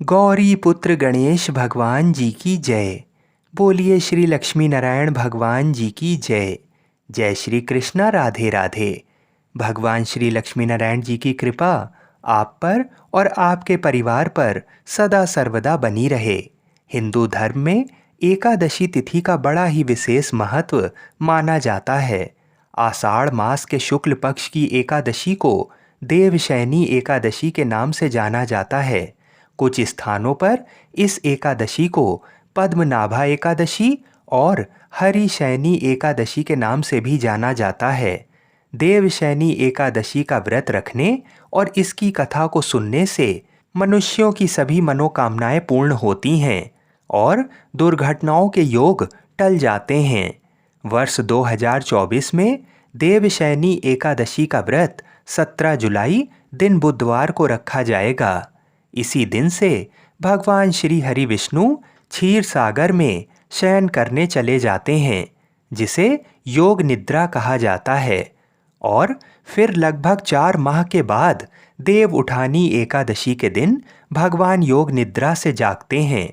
गौरी पुत्र गणेश भगवान जी की जय। बोलिए श्री लक्ष्मी नारायण भगवान जी की जय। जय श्री कृष्णा, राधे राधे। भगवान श्री लक्ष्मी नारायण जी की कृपा आप पर और आपके परिवार पर सदा सर्वदा बनी रहे। हिंदू धर्म में एकादशी तिथि का बड़ा ही विशेष महत्व माना जाता है। आषाढ़ मास के शुक्ल पक्ष की एकादशी को देवशयनी एकादशी के नाम से जाना जाता है। कुछ स्थानों पर इस एकादशी को पद्मनाभा एकादशी और हरिशयनी एकादशी के नाम से भी जाना जाता है। देवशयनी एकादशी का व्रत रखने और इसकी कथा को सुनने से मनुष्यों की सभी मनोकामनाएं पूर्ण होती हैं और दुर्घटनाओं के योग टल जाते हैं। वर्ष 2024 में देवशयनी एकादशी का व्रत 17 जुलाई दिन बुधवार को रखा जाएगा। इसी दिन से भगवान श्री हरि विष्णु क्षीर सागर में शयन करने चले जाते हैं, जिसे योग निद्रा कहा जाता है। और फिर लगभग 4 माह के बाद देव उठानी एकादशी के दिन भगवान योग निद्रा से जागते हैं।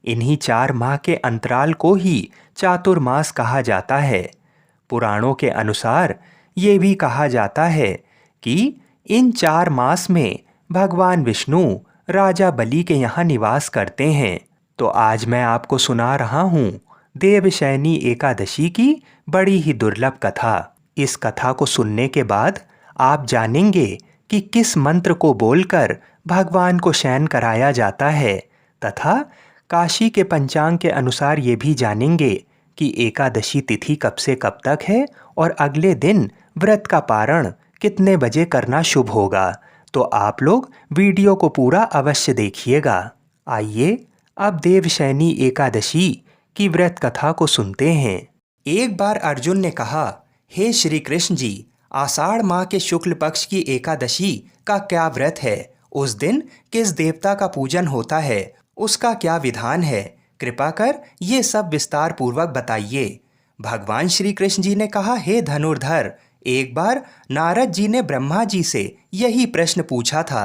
इन्हीं 4 माह के अंतराल को ही चातुर्मास कहा जाता है। पुराणों के अनुसार ये भी कहा जाता है कि इन 4 मास में भगवान विष्णु राजा बलि के यहाँ निवास करते हैं। तो आज मैं आपको सुना रहा हूँ देवशयनी एकादशी की बड़ी ही दुर्लभ कथा। इस कथा को सुनने के बाद आप जानेंगे कि किस मंत्र को बोलकर भगवान को शयन कराया जाता है, तथा काशी के पंचांग के अनुसार ये भी जानेंगे कि एकादशी तिथि कब से कब तक है और अगले दिन व्रत का पारण कितने बजे करना शुभ होगा। तो आप लोग वीडियो को पूरा अवश्य देखिएगा। आइए अब देवशयनी एकादशी की व्रत कथा को सुनते हैं। एक बार अर्जुन ने कहा, हे श्री कृष्ण जी, आषाढ़ माह के शुक्ल पक्ष की एकादशी का क्या व्रत है? उस दिन किस देवता का पूजन होता है? उसका क्या विधान है? कृपा कर ये सब विस्तार पूर्वक बताइए। भगवान श्री कृष्ण जी ने कहा, हे धनुर्धर, एक बार नारद जी ने ब्रह्मा जी से यही प्रश्न पूछा था।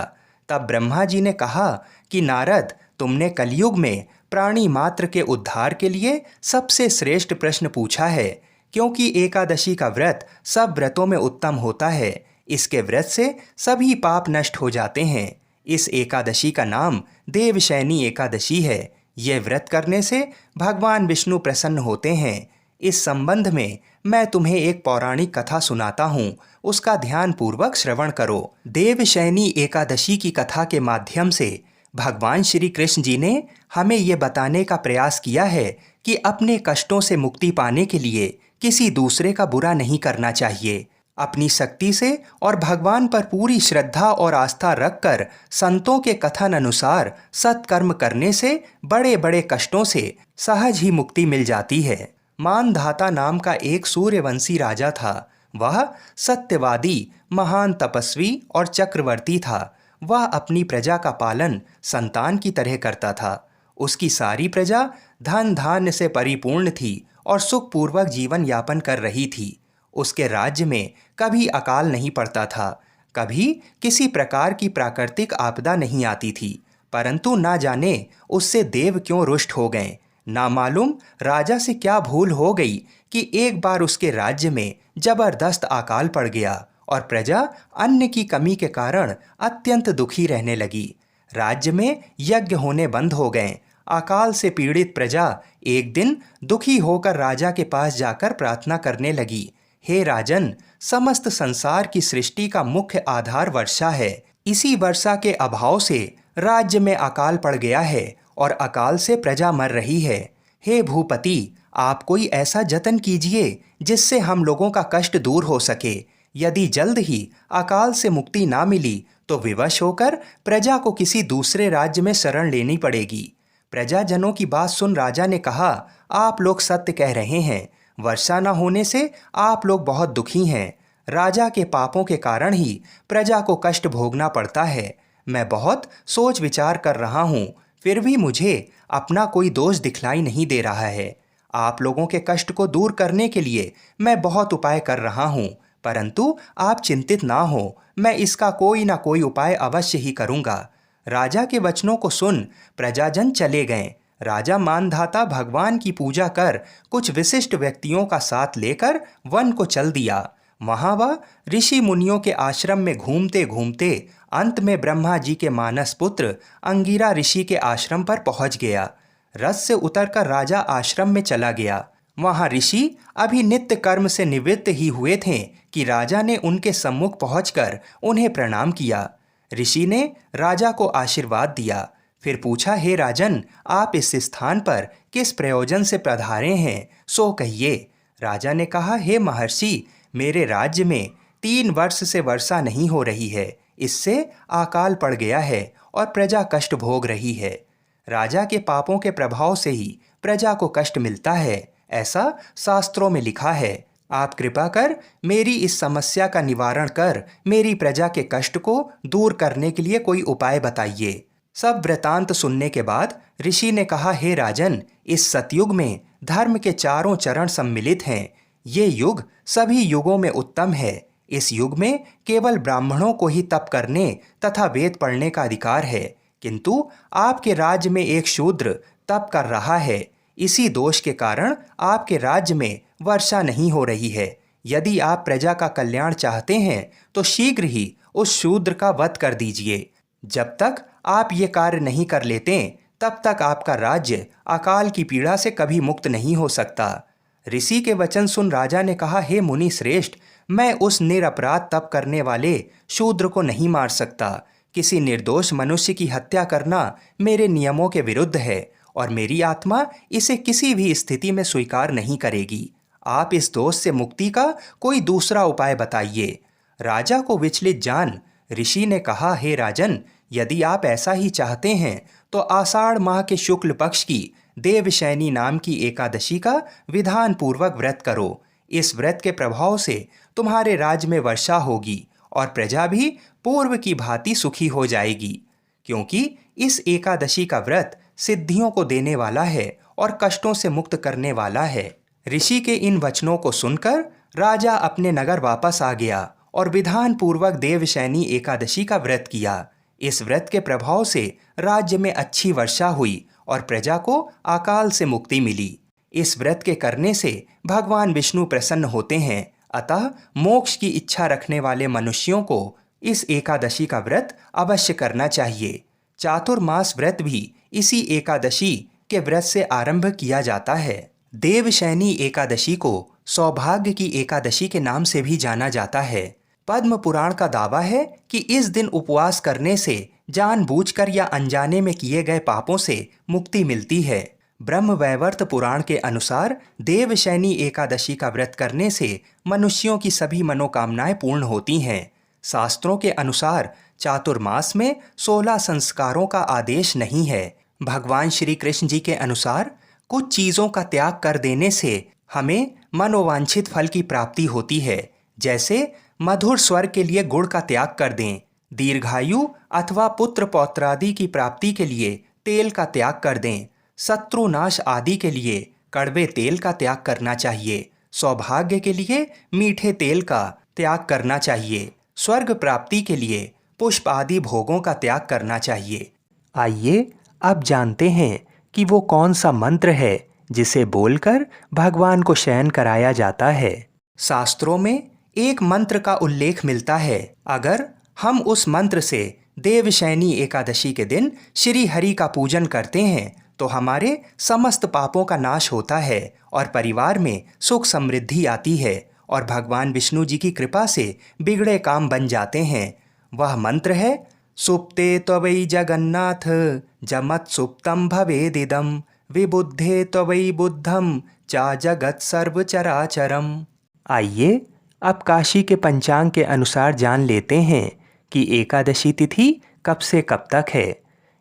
तब ब्रह्मा जी ने कहा कि नारद, तुमने कलयुग में प्राणी मात्र के उद्धार के लिए सबसे श्रेष्ठ प्रश्न पूछा है, क्योंकि एकादशी का व्रत सब व्रतों में उत्तम होता है। इसके व्रत से सभी पाप नष्ट हो जाते हैं। इस एकादशी का नाम देवशयनी एकादशी है। यह व्रत करने से भगवान विष्णु प्रसन्न होते हैं। इस संबंध में मैं तुम्हें एक पौराणिक कथा सुनाता हूँ, उसका ध्यान पूर्वक श्रवण करो। देवशयनी एकादशी की कथा के माध्यम से भगवान श्री कृष्ण जी ने हमें ये बताने का प्रयास किया है कि अपने कष्टों से मुक्ति पाने के लिए किसी दूसरे का बुरा नहीं करना चाहिए। अपनी शक्ति से और भगवान पर पूरी श्रद्धा और आस्था रखकर संतों के कथन अनुसार सत्कर्म करने से बड़े बड़े कष्टों से सहज ही मुक्ति मिल जाती है। मानधाता नाम का एक सूर्यवंशी राजा था। वह सत्यवादी, महान तपस्वी और चक्रवर्ती था। वह अपनी प्रजा का पालन संतान की तरह करता था। उसकी सारी प्रजा धन धान्य से परिपूर्ण थी और सुखपूर्वक जीवन यापन कर रही थी। उसके राज्य में कभी अकाल नहीं पड़ता था, कभी किसी प्रकार की प्राकृतिक आपदा नहीं आती थी। परंतु ना जाने उससे देव क्यों रुष्ट हो गए। ना मालूम राजा से क्या भूल हो गई कि एक बार उसके राज्य में जबरदस्त अकाल पड़ गया और प्रजा अन्न की कमी के कारण अत्यंत दुखी रहने लगी। राज्य में यज्ञ होने बंद हो गए। अकाल से पीड़ित प्रजा एक दिन दुखी होकर राजा के पास जाकर प्रार्थना करने लगी, हे राजन, समस्त संसार की सृष्टि का मुख्य आधार वर्षा है। इसी वर्षा के अभाव से राज्य में अकाल पड़ गया है और अकाल से प्रजा मर रही है। हे भूपति, आप कोई ऐसा जतन कीजिए जिससे हम लोगों का कष्ट दूर हो सके। यदि जल्द ही अकाल से मुक्ति ना मिली तो विवश होकर प्रजा को किसी दूसरे राज्य में शरण लेनी पड़ेगी। प्रजाजनों की बात सुन राजा ने कहा, आप लोग सत्य कह रहे हैं। वर्षा न होने से आप लोग बहुत दुखी हैं। राजा के पापों के कारण ही प्रजा को कष्ट भोगना पड़ता है। मैं बहुत सोच विचार कर रहा हूँ, फिर भी मुझे अपना कोई दोष दिखलाई नहीं दे रहा है। आप लोगों के कष्ट को दूर करने के लिए मैं बहुत उपाय कर रहा हूँ, परंतु आप चिंतित ना हो, मैं इसका कोई ना कोई उपाय अवश्य ही करूँगा। राजा के वचनों को सुन प्रजाजन चले गए। राजा मानधाता भगवान की पूजा कर कुछ विशिष्ट व्यक्तियों का साथ लेकर वन को चल दिया। वहां वह ऋषि मुनियों के आश्रम में घूमते घूमते अंत में ब्रह्मा जी के मानस पुत्र अंगिरा ऋषि के आश्रम पर पहुंच गया। रथ से उतरकर राजा आश्रम में चला गया। वहां ऋषि अभी नित्य कर्म से निवृत्त ही हुए थे कि राजा ने उनके सम्मुख पहुंचकर उन्हें प्रणाम किया। ऋषि ने राजा को आशीर्वाद दिया, फिर पूछा, हे राजन, आप इस स्थान पर किस प्रयोजन से पधारे हैं, सो कहिए। राजा ने कहा, हे महर्षि, मेरे राज्य में 3 वर्ष से वर्षा नहीं हो रही है। इससे अकाल पड़ गया है और प्रजा कष्ट भोग रही है। राजा के पापों के प्रभाव से ही प्रजा को कष्ट मिलता है, ऐसा शास्त्रों में लिखा है। आप कृपा कर मेरी इस समस्या का निवारण कर मेरी प्रजा के कष्ट को दूर करने के लिए कोई उपाय बताइए। सब वृतांत सुनने के बाद ऋषि ने कहा, हे राजन, इस सतयुग में धर्म के चारों चरण सम्मिलित हैं। ये युग सभी युगों में उत्तम है। इस युग में केवल ब्राह्मणों को ही तप करने तथा वेद पढ़ने का अधिकार है, किंतु आपके राज्य में एक शूद्र तप कर रहा है। इसी दोष के कारण आपके राज्य में वर्षा नहीं हो रही है। यदि आप प्रजा का कल्याण चाहते हैं तो शीघ्र ही उस शूद्र का वध कर दीजिए। जब तक आप ये कार्य नहीं कर लेते तब तक आपका राज्य अकाल की पीड़ा से कभी मुक्त नहीं हो सकता। ऋषि के वचन सुन राजा ने कहा, हे मुनि श्रेष्ठ, मैं उस निरपराध तप करने वाले शूद्र को नहीं मार सकता। किसी निर्दोष मनुष्य की हत्या करना मेरे नियमों के विरुद्ध है और मेरी आत्मा इसे किसी भी स्थिति में स्वीकार नहीं करेगी। आप इस दोष से मुक्ति का कोई दूसरा उपाय बताइए। राजा को विचलित जान ऋषि ने कहा, हे राजन, यदि आप ऐसा ही चाहते हैं तो आषाढ़ माह के शुक्ल पक्ष की देवशैनी नाम की एकादशी का विधान पूर्वक व्रत करो। इस व्रत के प्रभाव से तुम्हारे राज्य में वर्षा होगी और प्रजा भी पूर्व की भांति सुखी हो जाएगी, क्योंकि इस एकादशी का व्रत सिद्धियों को देने वाला है और कष्टों से मुक्त करने वाला है। ऋषि के इन वचनों को सुनकर राजा अपने नगर वापस आ गया और विधान पूर्वक देवशैनी एकादशी का व्रत किया। इस व्रत के प्रभाव से राज्य में अच्छी वर्षा हुई और प्रजा को अकाल से मुक्ति मिली। इस व्रत के करने से भगवान विष्णु प्रसन्न होते हैं, अतः मोक्ष की इच्छा रखने वाले मनुष्यों को इस एकादशी का व्रत अवश्य करना चाहिए। चातुर्मास व्रत भी इसी एकादशी के व्रत से आरंभ किया जाता है। देवशैनी एकादशी को सौभाग्य की एकादशी के नाम से भी जाना जाता है। पद्म पुराण का दावा है कि इस दिन उपवास करने से जानबूझकर या अनजाने में किए गए पापों से मुक्ति मिलती है। ब्रह्मवैवर्त पुराण के अनुसार देवशैनी एकादशी का व्रत करने से मनुष्यों की सभी मनोकामनाएं पूर्ण होती हैं। शास्त्रों के अनुसार चातुर्मास में 16 संस्कारों का आदेश नहीं है। भगवान श्री कृष्ण जी के अनुसार कुछ चीज़ों का त्याग कर देने से हमें मनोवांछित फल की प्राप्ति होती है। जैसे मधुर स्वर के लिए गुड़ का त्याग कर दें, दीर्घायु अथवा पुत्र पौत्रादि की प्राप्ति के लिए तेल का त्याग कर दें, शत्रुनाश आदि के लिए कड़वे तेल का त्याग करना चाहिए, सौभाग्य के लिए मीठे तेल का त्याग करना चाहिए, स्वर्ग प्राप्ति के लिए पुष्प आदि भोगों का त्याग करना चाहिए। आइए अब जानते हैं कि वो कौन सा मंत्र है जिसे बोलकर भगवान को शयन कराया जाता है। शास्त्रों में एक मंत्र का उल्लेख मिलता है। अगर हम उस मंत्र से देवशैनी एकादशी के दिन श्री हरि का पूजन करते हैं तो हमारे समस्त पापों का नाश होता है और परिवार में सुख समृद्धि आती है और भगवान विष्णु जी की कृपा से बिगड़े काम बन जाते हैं। वह मंत्र है, सुप्ते त्वयि जगन्नाथ जमत सुप्तम भवेदिदम विबुद्धे त्वयि बुद्धम चा जगत सर्व चराचरम। आइए अब काशी के पंचांग के अनुसार जान लेते हैं कि एकादशी तिथि कब से कब तक है।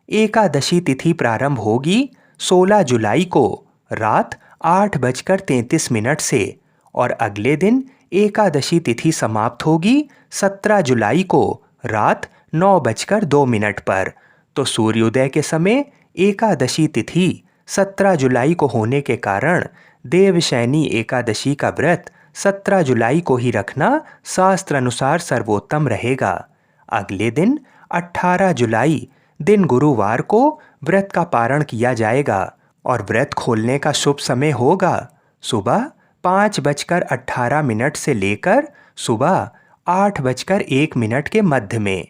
एकादशी तिथि प्रारंभ होगी 16 जुलाई को रात 8:33 से और अगले दिन एकादशी तिथि समाप्त होगी 17 जुलाई को रात 9:02 पर। तो सूर्योदय के समय एकादशी तिथि 17 जुलाई को होने के कारण देवशैनी एकादशी का व्रत 17 जुलाई को ही रखना शास्त्र अनुसार सर्वोत्तम रहेगा। अगले दिन 18 जुलाई दिन गुरुवार को व्रत का पारण किया जाएगा और व्रत खोलने का शुभ समय होगा सुबह 5:18 से लेकर सुबह 8:01 के मध्य में।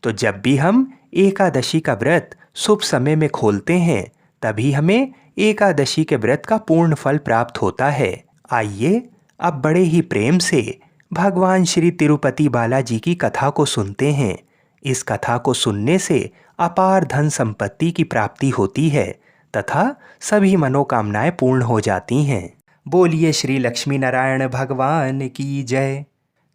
तो जब भी हम एकादशी का व्रत शुभ समय में खोलते हैं तभी हमें एकादशी के व्रत का पूर्ण फल प्राप्त होता है। आइए अब बड़े ही प्रेम से भगवान श्री तिरुपति बालाजी की कथा को सुनते हैं। इस कथा को सुनने से अपार धन संपत्ति की प्राप्ति होती है तथा सभी मनोकामनाएं पूर्ण हो जाती हैं। बोलिए श्री लक्ष्मी नारायण भगवान की जय।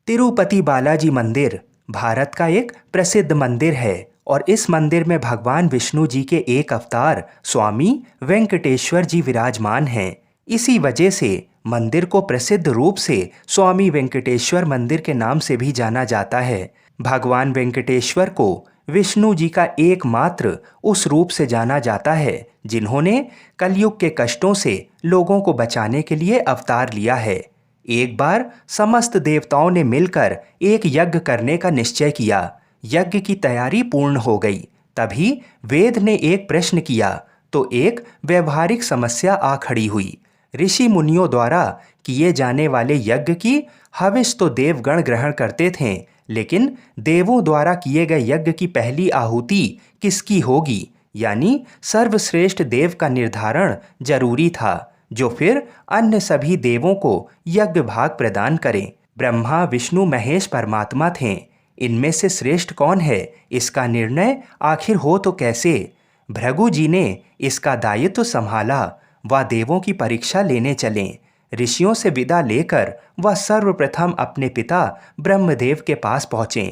तिरुपति बालाजी मंदिर भारत का एक प्रसिद्ध मंदिर है और इस मंदिर में भगवान विष्णु जी के एक अवतार स्वामी वेंकटेश्वर जी विराजमान हैं। इसी वजह से मंदिर को प्रसिद्ध रूप से स्वामी वेंकटेश्वर मंदिर के नाम से भी जाना जाता है। भगवान वेंकटेश्वर को विष्णु जी का एकमात्र उस रूप से जाना जाता है जिन्होंने कलयुग के कष्टों से लोगों को बचाने के लिए अवतार लिया है। एक बार समस्त देवताओं ने मिलकर एक यज्ञ करने का निश्चय किया। यज्ञ की तैयारी पूर्ण हो गई। तभी वेद ने एक प्रश्न किया तो एक व्यवहारिक समस्या आ खड़ी हुई। ऋषि मुनियों द्वारा किए जाने वाले यज्ञ की हविष तो देवगण ग्रहण करते थे, लेकिन देवों द्वारा किए गए यज्ञ की पहली आहुति किसकी होगी, यानी सर्वश्रेष्ठ देव का निर्धारण जरूरी था, जो फिर अन्य सभी देवों को यज्ञ भाग प्रदान करें। ब्रह्मा विष्णु महेश परमात्मा थे। इनमें से श्रेष्ठ कौन है, इसका निर्णय आखिर हो तो कैसे। भृगु जी ने इसका दायित्व संभाला। वह देवों की परीक्षा लेने चले। ऋषियों से विदा लेकर वह सर्वप्रथम अपने पिता ब्रह्मदेव के पास पहुँचे।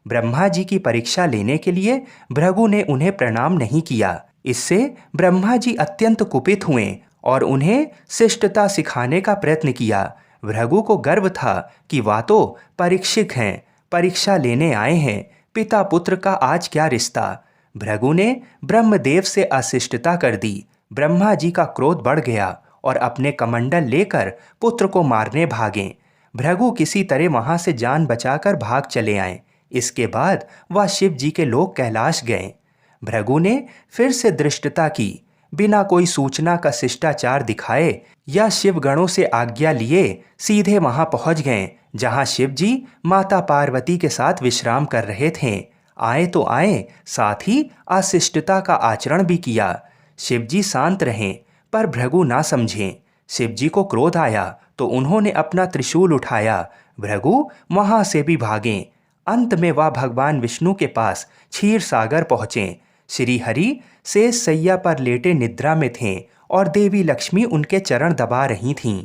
ब्रह्मा जी की परीक्षा लेने के लिए भृगु ने उन्हें प्रणाम नहीं किया। इससे ब्रह्मा जी अत्यंत कुपित हुए और उन्हें शिष्टता सिखाने का प्रयत्न किया। भृगु को गर्व था कि वह तो परीक्षक हैं, परीक्षा लेने आए हैं, पिता पुत्र का आज क्या रिश्ता। भृगु ने ब्रह्मदेव से अशिष्टता कर दी। ब्रह्मा जी का क्रोध बढ़ गया और अपने कमंडल लेकर पुत्र को मारने भागे। भृगु किसी तरह वहां से जान बचाकर भाग चले आए। इसके बाद वह शिव जी के लोक कैलाश गए। भृगु ने फिर से धृष्टता की। बिना कोई सूचना का शिष्टाचार दिखाए या शिवगणों से आज्ञा लिए सीधे वहां पहुंच गए जहां शिव जी माता पार्वती के साथ विश्राम कर रहे थे। आए तो आए, साथ ही अशिष्टता का आचरण भी किया। शिव जी शांत रहें, पर भृगु ना समझें। शिव जी को क्रोध आया तो उन्होंने अपना त्रिशूल उठाया। भृगु वहां से भी भागे। अंत में वह भगवान विष्णु के पास क्षीर सागर पहुंचे। श्री हरि शेष सैया पर लेटे निद्रा में थे और देवी लक्ष्मी उनके चरण दबा रही थीं।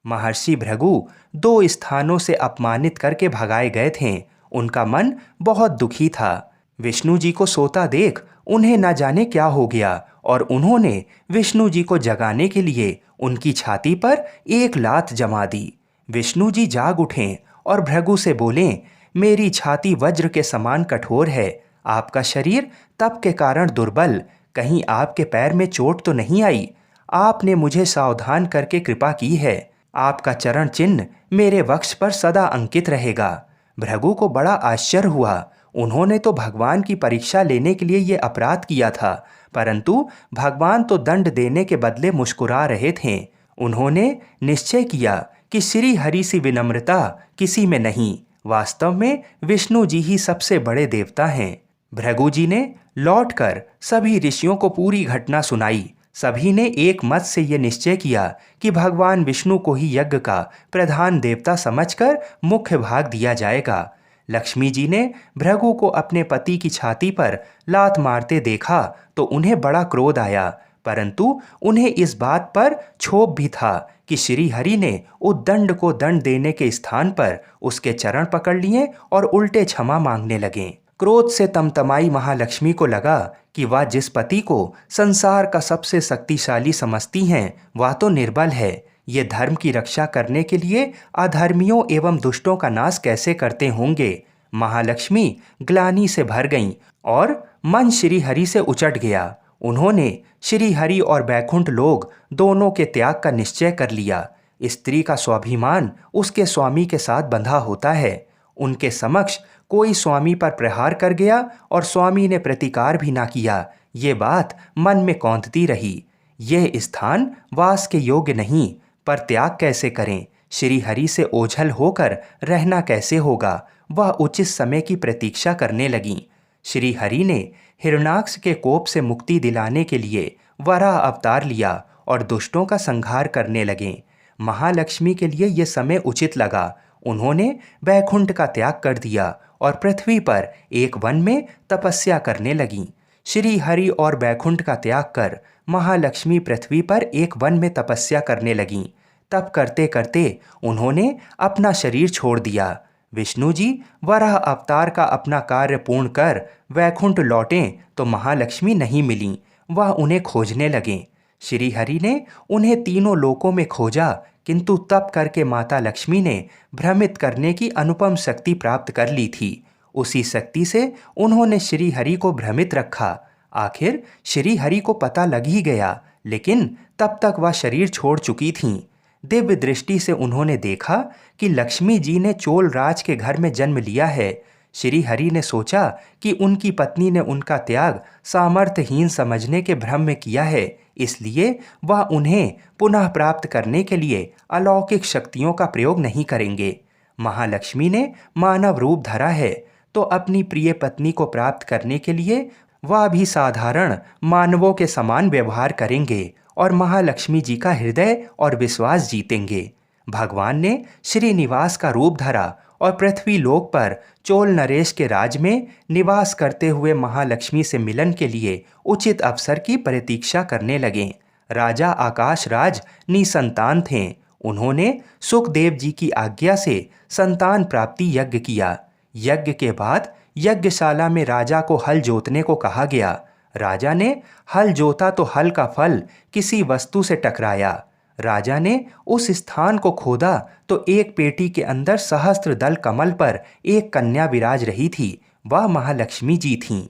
महर्षि भृगु 2 स्थानों से अपमानित करके भगाए गए थे। उनका मन बहुत दुखी था। विष्णु जी को सोता देख उन्हें न जाने क्या हो गया और उन्होंने विष्णु जी को जगाने के लिए उनकी छाती पर एक लात जमा दी। विष्णु जी जाग उठे और भृगु से बोले, मेरी छाती वज्र के समान कठोर है, आपका शरीर तप के कारण दुर्बल, कहीं आपके पैर में चोट तो नहीं आई। आपने मुझे सावधान करके कृपा की है। आपका चरण चिन्ह मेरे वक्ष पर सदा अंकित रहेगा। भृगु को बड़ा आश्चर्य हुआ। उन्होंने तो भगवान की परीक्षा लेने के लिए ये अपराध किया था, परंतु भगवान तो दंड देने के बदले मुस्कुरा रहे थे। उन्होंने निश्चय किया कि श्री हरि सी विनम्रता किसी में नहीं। वास्तव में विष्णु जी ही सबसे बड़े देवता हैं। भृगु जी ने लौटकर सभी ऋषियों को पूरी घटना सुनाई। सभी ने एक मत से ये निश्चय किया कि भगवान विष्णु को ही यज्ञ का प्रधान देवता समझकर मुख्य भाग दिया जाएगा। लक्ष्मी जी ने भृगु को अपने पति की छाती पर लात मारते देखा तो उन्हें बड़ा क्रोध आया, परंतु उन्हें इस बात पर क्षोभ भी था कि श्री हरि ने उद्दंड को दंड देने के स्थान पर उसके चरण पकड़ लिए और उल्टे क्षमा मांगने लगे। क्रोध से तमतमाई महालक्ष्मी को लगा कि वह जिस पति को संसार का सबसे शक्तिशाली समझती हैं वह तो निर्बल है। ये धर्म की रक्षा करने के लिए अधर्मियों एवं दुष्टों का नाश कैसे करते होंगे। महालक्ष्मी ग्लानि से भर गईं और मन श्री हरि से उचट गया। उन्होंने श्री हरि और बैकुंठ लोग दोनों के त्याग का निश्चय कर लिया। स्त्री का स्वाभिमान उसके स्वामी के साथ बंधा होता है। उनके समक्ष कोई स्वामी पर प्रहार कर गया और स्वामी ने प्रतिकार भी ना किया, ये बात मन में कौंधती रही। यह स्थान वास के योग्य नहीं, पर त्याग कैसे करें? श्री हरि से ओझल होकर रहना कैसे होगा? वह उचित समय की प्रतीक्षा करने लगीं। श्री हरि ने हिरण्याक्ष के कोप से मुक्ति दिलाने के लिए वराह अवतार लिया और दुष्टों का संहार करने लगे। महालक्ष्मी के लिए यह समय उचित लगा। उन्होंने वैकुंठ का त्याग कर दिया और पृथ्वी पर एक वन में तपस्या करने लगीं। श्री हरि और वैकुंठ का त्याग कर महालक्ष्मी पृथ्वी पर एक वन में तपस्या करने लगीं। तप करते करते उन्होंने अपना शरीर छोड़ दिया। विष्णु जी वराह अवतार का अपना कार्य पूर्ण कर वैकुंठ लौटें तो महालक्ष्मी नहीं मिलीं। वह उन्हें खोजने लगे। श्री हरि ने उन्हें तीनों लोकों में खोजा, किंतु तप करके माता लक्ष्मी ने भ्रमित करने की अनुपम शक्ति प्राप्त कर ली थी। उसी शक्ति से उन्होंने श्री हरि को भ्रमित रखा। आखिर श्री हरि को पता लग ही गया, लेकिन तब तक वह शरीर छोड़ चुकी थीं। दिव्य दृष्टि से उन्होंने देखा कि लक्ष्मी जी ने चोल राज के घर में जन्म लिया है। श्री हरि ने सोचा कि उनकी पत्नी ने उनका त्याग सामर्थ्यहीन समझने के भ्रम में किया है, इसलिए वह उन्हें पुनः प्राप्त करने के लिए अलौकिक शक्तियों का प्रयोग नहीं करेंगे। महालक्ष्मी ने मानव रूप धरा है, तो अपनी प्रिय पत्नी को प्राप्त करने के लिए वह भी साधारण मानवों के समान व्यवहार करेंगे और महालक्ष्मी जी का हृदय और विश्वास जीतेंगे। भगवान ने श्रीनिवास का रूप धरा और पृथ्वी लोक पर चोल नरेश के राज में निवास करते हुए महालक्ष्मी से मिलन के लिए उचित अवसर की प्रतीक्षा करने लगे। राजा आकाश राज निसंतान थे। उन्होंने सुखदेव जी की आज्ञा से संतान प्राप्ति यज्ञ किया। यज्ञ के बाद यज्ञशाला में राजा को हल जोतने को कहा गया। राजा ने हल जोता तो हल का फल किसी वस्तु से टकराया। राजा ने उस स्थान को खोदा तो एक पेटी के अंदर सहस्त्र दल कमल पर एक कन्या विराज रही थी। वह महालक्ष्मी जी थीं।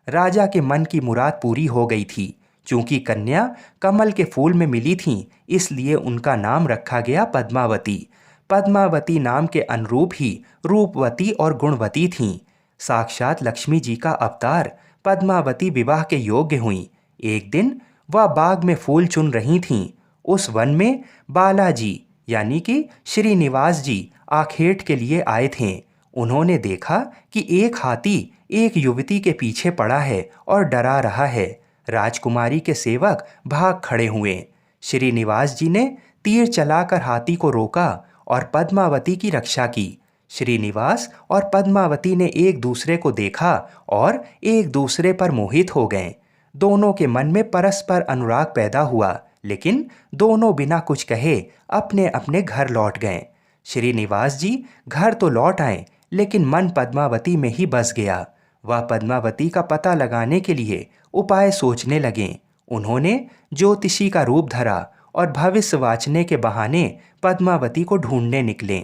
राजा के मन की मुराद पूरी हो गई थी। चूंकि कन्या कमल के फूल में मिली थीं, इसलिए उनका नाम रखा गया पद्मावती। पद्मावती नाम के अनुरूप ही रूपवती और गुणवती थीं। साक्षात लक्ष्मी जी का अवतार पद्मावती विवाह के योग्य हुईं। एक दिन वह बाग में फूल चुन रही थीं। उस वन में बालाजी यानी कि श्रीनिवास जी आखेट के लिए आए थे। उन्होंने देखा कि एक हाथी एक युवती के पीछे पड़ा है और डरा रहा है। राजकुमारी के सेवक भाग खड़े हुए। श्रीनिवास जी ने तीर चलाकर हाथी को रोका और पद्मावती की रक्षा की। श्रीनिवास और पद्मावती ने एक दूसरे को देखा और एक दूसरे पर मोहित हो गए। दोनों के मन में परस्पर अनुराग पैदा हुआ, लेकिन दोनों बिना कुछ कहे अपने अपने घर लौट गए। श्रीनिवास जी घर तो लौट आए, लेकिन मन पद्मावती में ही बस गया। वह पद्मावती का पता लगाने के लिए उपाय सोचने लगे। उन्होंने ज्योतिषी का रूप धरा और भविष्य वाचने के बहाने पद्मावती को ढूंढने निकले।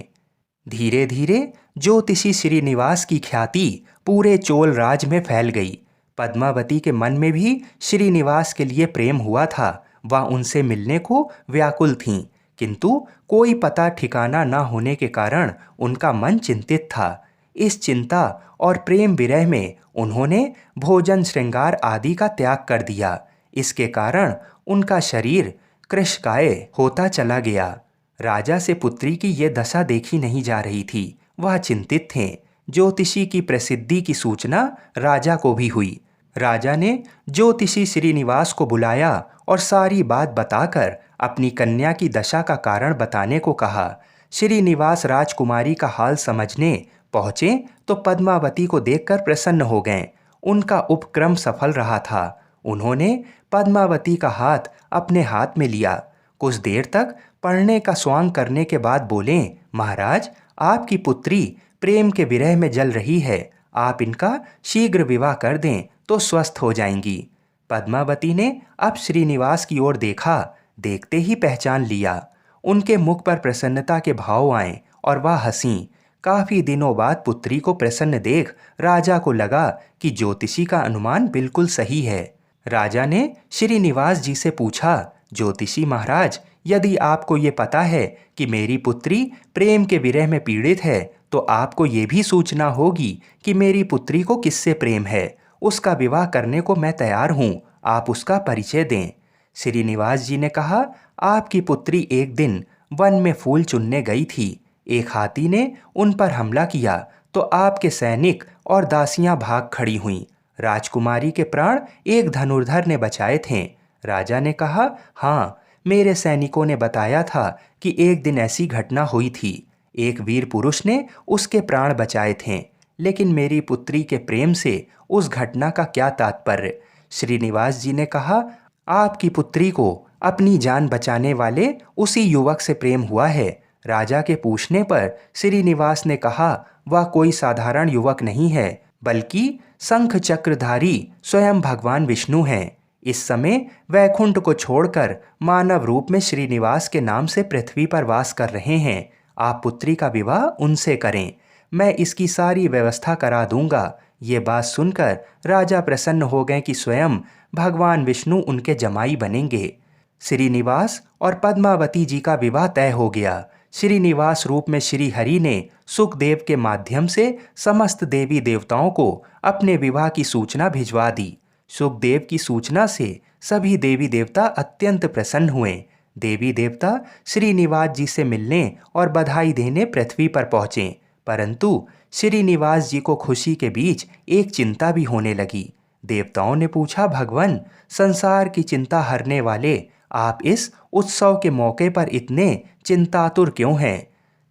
धीरे धीरे ज्योतिषी श्रीनिवास की ख्याति पूरे चोल राज में फैल गई। पद्मावती के मन में भी श्रीनिवास के लिए प्रेम हुआ था। वह उनसे मिलने को व्याकुल थीं, किंतु कोई पता ठिकाना न होने के कारण उनका मन चिंतित था। इस चिंता और प्रेम विरह में उन्होंने भोजन श्रृंगार आदि का त्याग कर दिया। इसके कारण उनका शरीर कृशकाय होता चला गया। राजा से पुत्री की ये दशा देखी नहीं जा रही थी। वह चिंतित थे। ज्योतिषी की प्रसिद्धि की सूचना राजा को भी हुई। राजा ने ज्योतिषी श्रीनिवास को बुलाया और सारी बात बताकर अपनी कन्या की दशा का कारण बताने को कहा। श्रीनिवास राजकुमारी का हाल समझने पहुँचे तो पद्मावती को देखकर प्रसन्न हो गए। उनका उपक्रम सफल रहा था। उन्होंने पद्मावती का हाथ अपने हाथ में लिया। कुछ देर तक पढ़ने का स्वांग करने के बाद बोले, महाराज, आपकी पुत्री प्रेम के विरह में जल रही है। आप इनका शीघ्र विवाह कर दें तो स्वस्थ हो जाएंगी। पद्मावती ने अब श्रीनिवास की ओर देखा। देखते ही पहचान लिया। उनके मुख पर प्रसन्नता के भाव आए और वह हंसी। काफी दिनों बाद पुत्री को प्रसन्न देख राजा को लगा कि ज्योतिषी का अनुमान बिल्कुल सही है। राजा ने श्रीनिवास जी से पूछा, ज्योतिषी महाराज, यदि आपको ये पता है कि मेरी पुत्री प्रेम के विरह में पीड़ित है, तो आपको ये भी सूचना होगी कि मेरी पुत्री को किससे प्रेम है। उसका विवाह करने को मैं तैयार हूँ, आप उसका परिचय दें। श्रीनिवास जी ने कहा, आपकी पुत्री एक दिन वन में फूल चुनने गई थी। एक हाथी ने उन पर हमला किया तो आपके सैनिक और दासियां भाग खड़ी हुईं। राजकुमारी के प्राण एक धनुर्धर ने बचाए थे। राजा ने कहा, हाँ, मेरे सैनिकों ने बताया था कि एक दिन ऐसी घटना हुई थी। एक वीर पुरुष ने उसके प्राण बचाए थे। लेकिन मेरी पुत्री के प्रेम से उस घटना का क्या तात्पर्य। श्रीनिवास जी ने कहा, आपकी पुत्री को अपनी जान बचाने वाले उसी युवक से प्रेम हुआ है। राजा के पूछने पर श्रीनिवास ने कहा, वह कोई साधारण युवक नहीं है, बल्कि शंख चक्रधारी स्वयं भगवान विष्णु हैं। इस समय वैकुंठ को छोड़कर मानव रूप में श्रीनिवास के नाम से पृथ्वी पर वास कर रहे हैं। आप पुत्री का विवाह उनसे करें, मैं इसकी सारी व्यवस्था करा दूंगा। ये बात सुनकर राजा प्रसन्न हो गए कि स्वयं भगवान विष्णु उनके जमाई बनेंगे। श्रीनिवास और पद्मावती जी का विवाह तय हो गया। श्रीनिवास रूप में श्री हरि ने सुखदेव के माध्यम से समस्त देवी देवताओं को अपने विवाह की सूचना भिजवा दी। सुखदेव की सूचना से सभी देवी देवता अत्यंत प्रसन्न हुए। देवी देवता श्रीनिवास जी से मिलने और बधाई देने पृथ्वी पर पहुंचे, परंतु श्रीनिवास जी को खुशी के बीच एक चिंता भी होने लगी। देवताओं ने पूछा, भगवान, संसार की चिंता हरने वाले आप इस उत्सव के मौके पर इतने चिंतातुर क्यों हैं।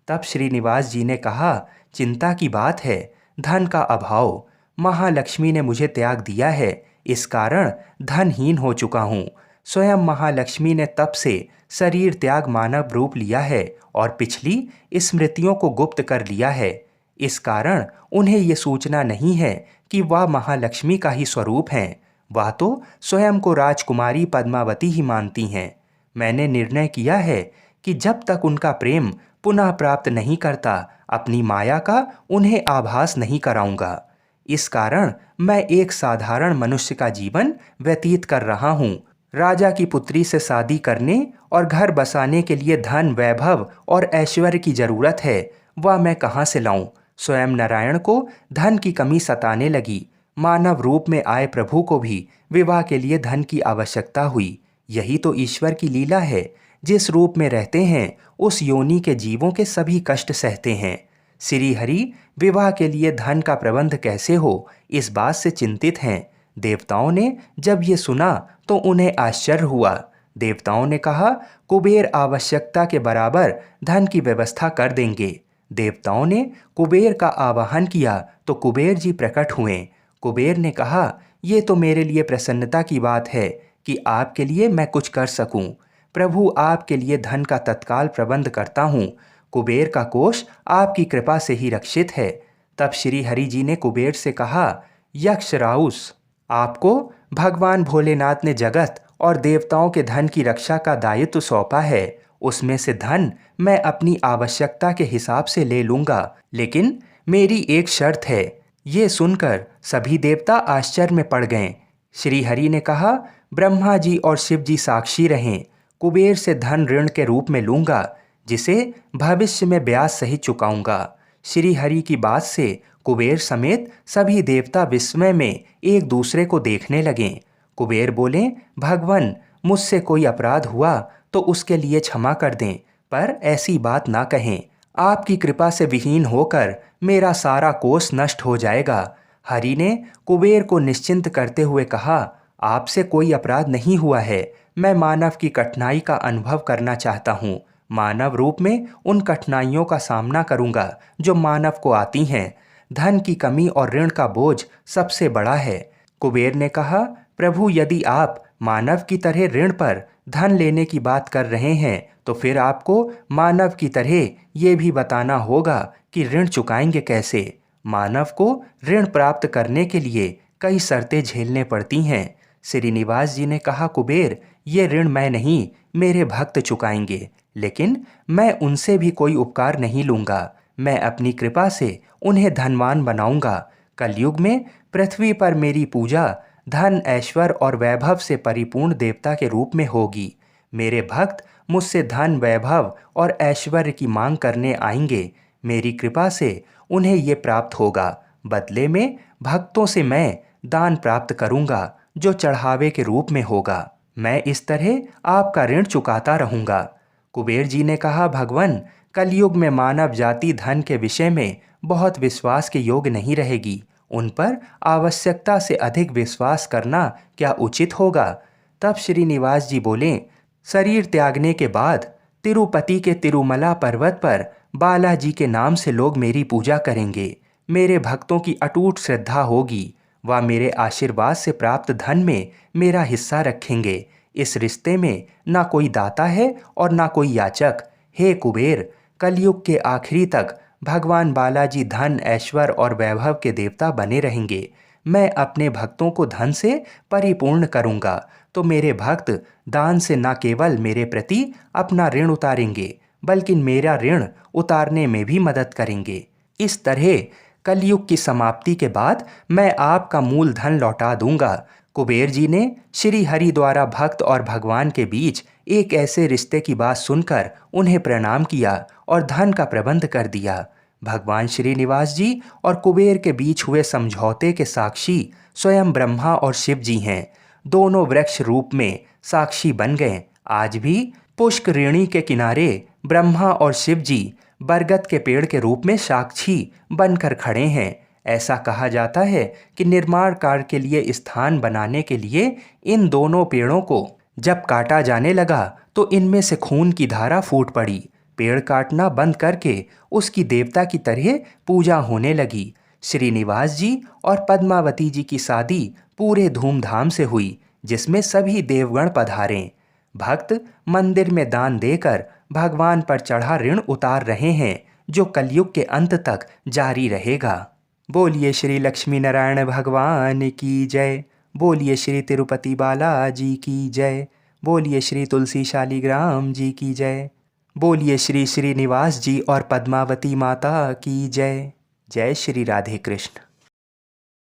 तब श्रीनिवास जी ने कहा, चिंता की बात है, धन का अभाव। महालक्ष्मी ने मुझे त्याग दिया है, इस कारण धनहीन हो चुका हूँ। स्वयं महालक्ष्मी ने तब से शरीर त्याग मानव रूप लिया है और पिछली स्मृतियों को गुप्त कर लिया है। इस कारण उन्हें ये सूचना नहीं है कि वह महालक्ष्मी का ही स्वरूप हैं। वह तो स्वयं को राजकुमारी पद्मावती ही मानती हैं। मैंने निर्णय किया है कि जब तक उनका प्रेम पुनः प्राप्त नहीं करता, अपनी माया का उन्हें आभास नहीं कराऊंगा। इस कारण मैं एक साधारण मनुष्य का जीवन व्यतीत कर रहा हूँ। राजा की पुत्री से शादी करने और घर बसाने के लिए धन, वैभव और ऐश्वर्य की जरूरत है, वह मैं कहाँ से लाऊं। स्वयं नारायण को धन की कमी सताने लगी। मानव रूप में आए प्रभु को भी विवाह के लिए धन की आवश्यकता हुई। यही तो ईश्वर की लीला है। जिस रूप में रहते हैं उस योनि के जीवों के सभी कष्ट सहते हैं। श्री हरि विवाह के लिए धन का प्रबंध कैसे हो, इस बात से चिंतित हैं। देवताओं ने जब ये सुना तो उन्हें आश्चर्य हुआ। देवताओं ने कहा, कुबेर आवश्यकता के बराबर धन की व्यवस्था कर देंगे। देवताओं ने कुबेर का आवाहन किया तो कुबेर जी प्रकट हुए। कुबेर ने कहा, ये तो मेरे लिए प्रसन्नता की बात है कि आपके लिए मैं कुछ कर सकूं। प्रभु, आपके लिए धन का तत्काल प्रबंध करता हूँ। कुबेर का कोष आपकी कृपा से ही रक्षित है। तब श्री हरि जी ने कुबेर से कहा, यक्ष राउस, आपको भगवान भोलेनाथ ने जगत और देवताओं के धन की रक्षा का दायित्व सौंपा है। उसमें से धन मैं अपनी आवश्यकता के हिसाब से ले लूंगा, लेकिन मेरी एक शर्त है। ये सुनकर सभी देवता आश्चर्य में पड़ गए। श्री हरि ने कहा, ब्रह्मा जी और शिव जी साक्षी रहें, कुबेर से धन ऋण के रूप में लूंगा, जिसे भविष्य में ब्याज सहित चुकाऊंगा। श्री हरि की बात से कुबेर समेत सभी देवता विस्मय में एक दूसरे को देखने लगे। कुबेर बोले, भगवान, मुझसे कोई अपराध हुआ तो उसके लिए क्षमा कर दें, पर ऐसी बात ना कहें। आपकी कृपा से विहीन होकर मेरा सारा कोष नष्ट हो जाएगा। हरि ने कुबेर को निश्चिंत करते हुए कहा, आपसे कोई अपराध नहीं हुआ है। मैं मानव की कठिनाई का अनुभव करना चाहता हूँ। मानव रूप में उन कठिनाइयों का सामना करूँगा जो मानव को आती हैं। धन की कमी और ऋण का बोझ सबसे बड़ा है। कुबेर ने कहा, प्रभु, यदि आप मानव की तरह ऋण पर धन लेने की बात कर रहे हैं तो फिर आपको मानव की तरह ये भी बताना होगा कि ऋण चुकाएंगे कैसे। मानव को ऋण प्राप्त करने के लिए कई शर्तें झेलने पड़ती हैं। श्रीनिवास जी ने कहा, कुबेर, ये ऋण मैं नहीं, मेरे भक्त चुकाएंगे, लेकिन मैं उनसे भी कोई उपकार नहीं लूँगा। मैं अपनी कृपा से उन्हें धनवान बनाऊंगा। कलयुग में पृथ्वी पर मेरी पूजा धन, ऐश्वर्य और वैभव से परिपूर्ण देवता के रूप में होगी। मेरे भक्त मुझसे धन, वैभव और ऐश्वर्य की मांग करने आएंगे। मेरी कृपा से उन्हें ये प्राप्त होगा। बदले में भक्तों से मैं दान प्राप्त करूंगा जो चढ़ावे के रूप में होगा। मैं इस तरह आपका ऋण चुकाता रहूंगा। कुबेर जी ने कहा, भगवान, कलयुग में मानव जाति धन के विषय में बहुत विश्वास के योग्य नहीं रहेगी। उन पर आवश्यकता से अधिक विश्वास करना क्या उचित होगा? तब श्रीनिवास जी बोले, शरीर त्यागने के बाद तिरुपति के तिरुमला पर्वत पर बालाजी के नाम से लोग मेरी पूजा करेंगे। मेरे भक्तों की अटूट श्रद्धा होगी। वह मेरे आशीर्वाद से प्राप्त धन में मेरा हिस्सा रखेंगे। इस रिश्ते में ना कोई दाता है और ना कोई याचक। हे कुबेर, कलयुग के आखिरी तक भगवान बालाजी धन, ऐश्वर्य और वैभव के देवता बने रहेंगे। मैं अपने भक्तों को धन से परिपूर्ण करूंगा तो मेरे भक्त दान से न केवल मेरे प्रति अपना ऋण उतारेंगे बल्कि मेरा ऋण उतारने में भी मदद करेंगे। इस तरह कलयुग की समाप्ति के बाद मैं आपका मूल धन लौटा दूंगा। कुबेर जी ने श्री हरि द्वारा भक्त और भगवान के बीच एक ऐसे रिश्ते की बात सुनकर उन्हें प्रणाम किया और धन का प्रबंध कर दिया। भगवान श्रीनिवास जी और कुबेर के बीच हुए समझौते के साक्षी स्वयं ब्रह्मा और शिव जी हैं। दोनों वृक्ष रूप में साक्षी बन गए। आज भी पुष्करिणी के किनारे ब्रह्मा और शिव जी बरगद के पेड़ के रूप में साक्षी बनकर खड़े हैं। ऐसा कहा जाता है कि निर्माण कार्य के लिए स्थान बनाने के लिए इन दोनों पेड़ों को जब काटा जाने लगा तो इनमें से खून की धारा फूट पड़ी। पेड़ काटना बंद करके उसकी देवता की तरह पूजा होने लगी। श्रीनिवास जी और पद्मावती जी की शादी पूरे धूमधाम से हुई, जिसमें सभी देवगण पधारे। भक्त मंदिर में दान देकर भगवान पर चढ़ा ऋण उतार रहे हैं, जो कलयुग के अंत तक जारी रहेगा। बोलिए श्री लक्ष्मी नारायण भगवान की जय। बोलिए श्री तिरुपति बालाजी की जय। बोलिए श्री तुलसी शालिग्राम जी की जय। बोलिए श्री श्रीनिवास जी और पद्मावती माता की जय। जय श्री राधे कृष्ण।